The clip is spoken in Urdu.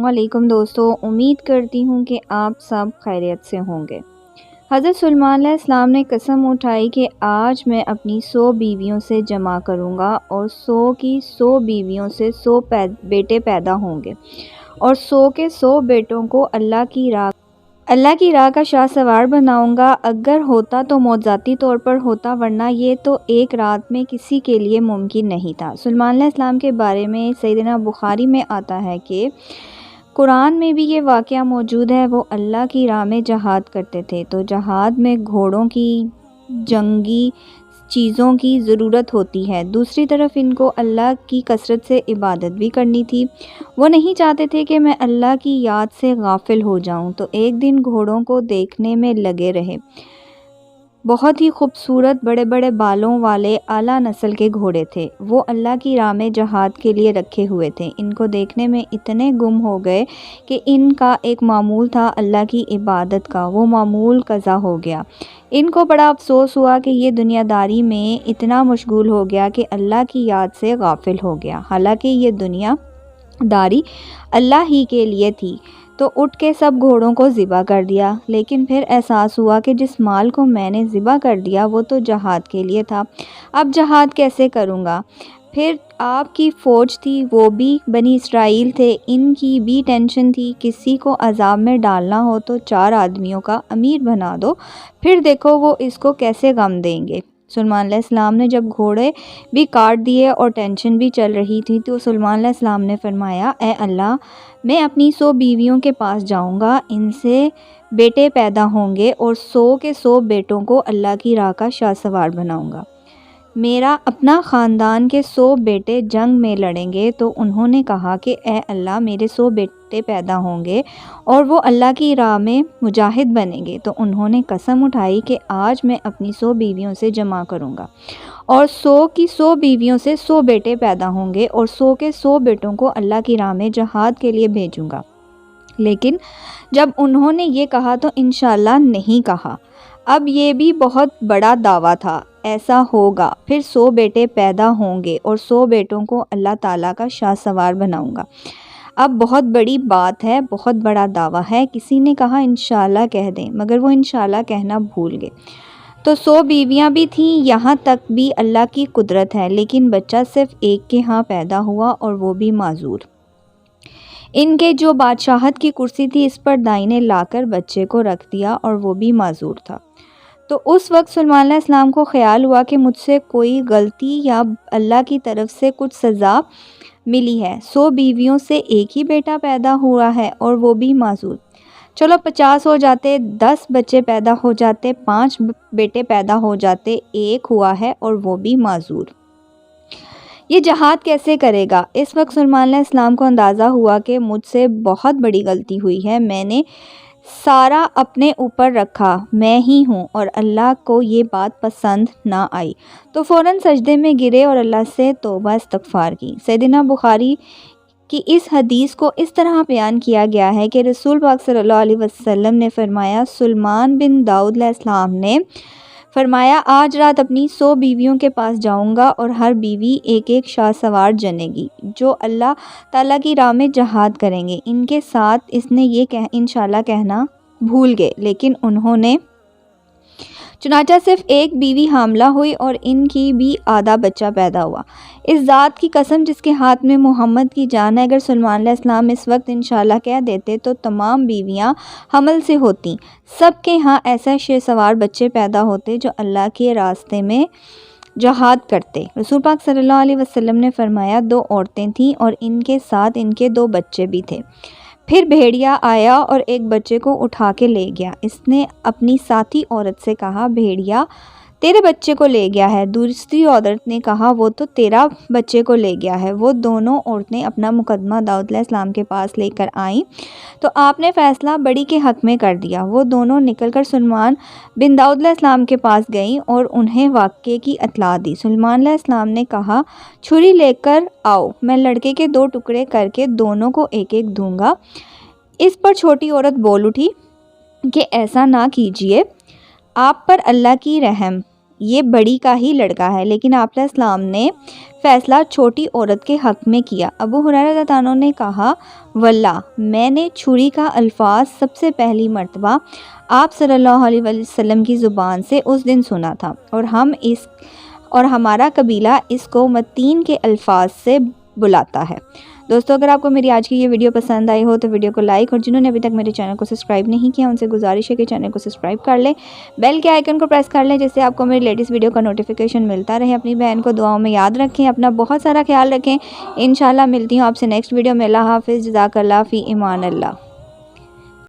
وعلیکم دوستو، امید کرتی ہوں کہ آپ سب خیریت سے ہوں گے۔ حضرت سلیمان علیہ السلام نے قسم اٹھائی کہ آج میں اپنی 100 بیویوں سے جمع کروں گا اور 100 کی 100 بیویوں سے 100 بیٹے پیدا ہوں گے اور 100 کے 100 بیٹوں کو اللہ کی راہ کا شاہ سوار بناؤں گا۔ اگر ہوتا تو معجزاتی طور پر ہوتا، ورنہ یہ تو ایک رات میں کسی کے لیے ممکن نہیں تھا۔ سلیمان علیہ السلام کے بارے میں سیدنا بخاری میں آتا ہے کہ قرآن میں بھی یہ واقعہ موجود ہے۔ وہ اللہ کی راہ میں جہاد کرتے تھے تو جہاد میں گھوڑوں کی، جنگی چیزوں کی ضرورت ہوتی ہے، دوسری طرف ان کو اللہ کی کثرت سے عبادت بھی کرنی تھی۔ وہ نہیں چاہتے تھے کہ میں اللہ کی یاد سے غافل ہو جاؤں، تو ایک دن گھوڑوں کو دیکھنے میں لگے رہے۔ بہت ہی خوبصورت بڑے بڑے بالوں والے اعلیٰ نسل کے گھوڑے تھے۔ وہ اللہ کی راہ میں جہاد کے لیے رکھے ہوئے تھے۔ ان کو دیکھنے میں اتنے گم ہو گئے کہ ان کا ایک معمول تھا اللہ کی عبادت کا، وہ معمول قضا ہو گیا۔ ان کو بڑا افسوس ہوا کہ یہ دنیا داری میں اتنا مشغول ہو گیا کہ اللہ کی یاد سے غافل ہو گیا، حالانکہ یہ دنیا داری اللہ ہی کے لیے تھی۔ تو اٹھ کے سب گھوڑوں کو ذبح کر دیا، لیکن پھر احساس ہوا کہ جس مال کو میں نے ذبح کر دیا وہ تو جہاد کے لیے تھا، اب جہاد کیسے کروں گا؟ پھر آپ کی فوج تھی، وہ بھی بنی اسرائیل تھے، ان کی بھی ٹینشن تھی۔ کسی کو عذاب میں ڈالنا ہو تو 4 آدمیوں کا امیر بنا دو، پھر دیکھو وہ اس کو کیسے غم دیں گے۔ سلیمان علیہ السلام نے جب گھوڑے بھی کاٹ دیے اور ٹینشن بھی چل رہی تھی تو سلیمان علیہ السلام نے فرمایا، اے اللہ، میں اپنی 100 بیویوں کے پاس جاؤں گا، ان سے بیٹے پیدا ہوں گے اور 100 کے 100 بیٹوں کو اللہ کی راہ کا شاہ سوار بناؤں گا۔ میرا اپنا خاندان کے 100 بیٹے جنگ میں لڑیں گے۔ تو انہوں نے کہا کہ اے اللہ، میرے 100 بیٹے پیدا ہوں گے اور وہ اللہ کی راہ میں مجاہد بنیں گے۔ تو انہوں نے قسم اٹھائی کہ آج میں اپنی 100 بیویوں سے جمع کروں گا اور 100 کی 100 بیویوں سے 100 بیٹے پیدا ہوں گے اور 100 کے 100 بیٹوں کو اللہ کی راہ میں جہاد کے لیے بھیجوں گا۔ لیکن جب انہوں نے یہ کہا تو انشاءاللہ نہیں کہا۔ اب یہ بھی بہت بڑا دعویٰ تھا، ایسا ہوگا، پھر 100 بیٹے پیدا ہوں گے اور 100 بیٹوں کو اللہ تعالیٰ کا شاہ سوار بناؤں گا۔ اب بہت بڑی بات ہے، بہت بڑا دعویٰ ہے۔ کسی نے کہا انشاءاللہ کہہ دیں، مگر وہ انشاءاللہ کہنا بھول گئے۔ تو 100 بیویاں بھی تھیں، یہاں تک بھی اللہ کی قدرت ہے، لیکن بچہ صرف ایک کے ہاں پیدا ہوا اور وہ بھی معذور۔ ان کے جو بادشاہت کی کرسی تھی اس پر دائی نے لا کر بچے کو رکھ دیا اور وہ بھی معذور تھا۔ تو اس وقت سلیمان علیہ السلام کو خیال ہوا کہ مجھ سے کوئی غلطی یا اللہ کی طرف سے کچھ سزا ملی ہے۔ 100 بیویوں سے ایک ہی بیٹا پیدا ہوا ہے اور وہ بھی معذور۔ چلو 50 ہو جاتے، 10 بچے پیدا ہو جاتے، 5 بیٹے پیدا ہو جاتے، ایک ہوا ہے اور وہ بھی معذور۔ یہ جہاد کیسے کرے گا؟ اس وقت سلیمان علیہ السلام کو اندازہ ہوا کہ مجھ سے بہت بڑی غلطی ہوئی ہے، میں نے سارا اپنے اوپر رکھا، میں ہی ہوں، اور اللہ کو یہ بات پسند نہ آئی۔ تو فوراً سجدے میں گرے اور اللہ سے توبہ استغفار کی۔ سیدنا بخاری کی اس حدیث کو اس طرح بیان کیا گیا ہے کہ رسول پاک صلی اللہ علیہ وسلم نے فرمایا، سلیمان بن داؤد علیہ السلام نے فرمایا، آج رات اپنی 100 بیویوں کے پاس جاؤں گا اور ہر بیوی ایک ایک شاہ سوار جنے گی جو اللہ تعالیٰ کی راہ میں جہاد کریں گے۔ ان کے ساتھ اس نے یہ انشاءاللہ کہنا بھول گئے، لیکن انہوں نے چنانچہ صرف ایک بیوی حاملہ ہوئی اور ان کی بھی آدھا بچہ پیدا ہوا۔ اس ذات کی قسم جس کے ہاتھ میں محمد کی جان ہے، اگر سلیمان علیہ السلام اس وقت انشاءاللہ کہہ دیتے تو تمام بیویاں حمل سے ہوتیں، سب کے ہاں ایسے شہ سوار بچے پیدا ہوتے جو اللہ کے راستے میں جہاد کرتے۔ رسول پاک صلی اللہ علیہ وسلم نے فرمایا، 2 عورتیں تھیں اور ان کے ساتھ ان کے 2 بچے بھی تھے۔ پھر بھیڑیا آیا اور ایک بچے کو اٹھا کے لے گیا۔ اس نے اپنی ساتھی عورت سے کہا، بھیڑیا تیرے بچے کو لے گیا ہے۔ دوسری عورت نے کہا، وہ تو تیرا بچے کو لے گیا ہے۔ وہ دونوں عورتیں اپنا مقدمہ داؤد علیہ السلام کے پاس لے کر آئیں تو آپ نے فیصلہ بڑی کے حق میں کر دیا۔ وہ دونوں نکل کر سلیمان بن داؤد علیہ السلام کے پاس گئیں اور انہیں واقعے کی اطلاع دی۔ سلیمان علیہ السلام نے کہا، چھری لے کر آؤ، میں لڑکے کے 2 ٹکڑے کر کے دونوں کو ایک ایک دوں گا۔ اس پر چھوٹی عورت بول اٹھی کہ ایسا نہ کیجیے، آپ پر اللہ کی رحم یہ بڑی کا ہی لڑکا ہے، لیکن آپ علیہ السلام نے فیصلہ چھوٹی عورت کے حق میں کیا۔ ابو ہریرہ رضی اللہ عنہ نے کہا واللہ میں نے چھری کا الفاظ سب سے پہلی مرتبہ آپ صلی اللہ علیہ وسلم کی زبان سے اس دن سنا تھا، اور ہمارا قبیلہ اس کو متین کے الفاظ سے بلاتا ہے۔ دوستو اگر آپ کو میری آج کی یہ ویڈیو پسند آئی ہو تو ویڈیو کو لائک، اور جنہوں نے ابھی تک میرے چینل کو سبسکرائب نہیں کیا ان سے گزارش ہے کہ چینل کو سبسکرائب کر لیں، بیل کے آئیکن کو پریس کر لیں جس سے آپ کو میری لیٹسٹ ویڈیو کا نوٹیفیکیشن ملتا رہے۔ اپنی بہن کو دعاؤں میں یاد رکھیں، اپنا بہت سارا خیال رکھیں۔ انشاءاللہ ملتی ہوں آپ سے نیکسٹ ویڈیو میں۔ اللہ حافظ، جزاک اللہ، فی امان اللہ۔